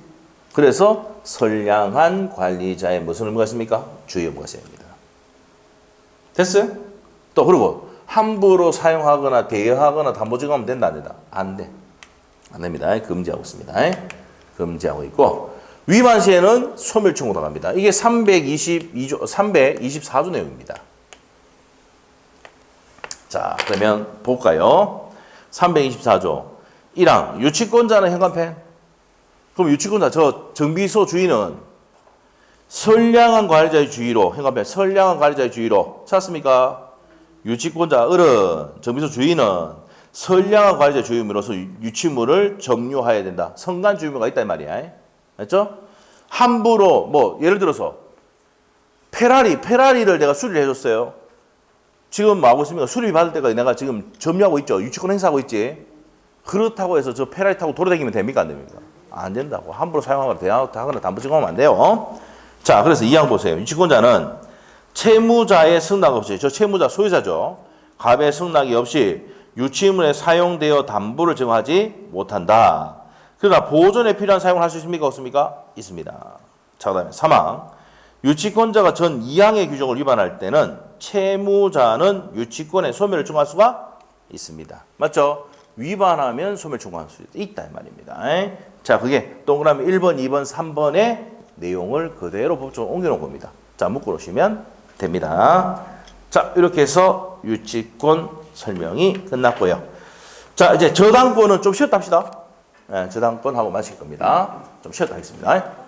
A: 그래서 선량한 관리자의 무슨 의무가 있습니까? 주의 의무가 있어야 합니다. 됐어요? 또 그리고 함부로 사용하거나 대여하거나 담보증하면 된다, 안 된다? 안 돼. 안 됩니다. 금지하고 있습니다. 금지하고 있고, 위반 시에는 소멸충으로 나갑니다. 이게 324조 내용입니다. 자, 그러면 볼까요? 324조 1항 유치권자는 현관펜. 그럼 유치권자 저 정비소 주인은 선량한 관리자의 주의로 현관펜 선량한 관리자의 주의로 찾았습니까? 유치권자 어른 정비소 주인은 선량한 관리자의 주의로서 유치물을 점유해야 된다. 선간 주의무가 있다 이 말이야. 맞죠? 함부로 뭐 예를 들어서 페라리를 내가 수리를 해줬어요. 지금 뭐 하고 있습니까? 수리 받을 때가 내가 지금 점유하고 있죠. 유치권 행사하고 있지. 그렇다고 해서 저 페라리 타고 돌아다니면 됩니까? 안 됩니까? 안 된다고. 함부로 사용하거나 대여하거나 담보증하면 안 돼요. 자, 그래서 이 항 보세요. 유치권자는 채무자의 승낙 없이, 저 채무자 소유자죠. 갑의 승낙이 없이 유치물에 사용되어 담보를 정하지 못한다. 그러나 보존에 필요한 사용을 할 수 있습니까? 없습니까? 있습니다. 자, 그 다음에 3항. 유치권자가 전 2항의 규정을 위반할 때는 채무자는 유치권의 소멸을 청구할 수가 있습니다. 맞죠? 위반하면 소멸 청구할 수 있다 이 말입니다. 자, 그게 동그라미 1번, 2번, 3번의 내용을 그대로 법적으로 옮겨놓은 겁니다. 자, 묶어 놓으시면 됩니다. 자, 이렇게 해서 유치권 설명이 끝났고요. 자, 이제 저당권은 좀 쉬었다 합시다. 저당권 하고 마실 겁니다. 좀 쉬었다 하겠습니다.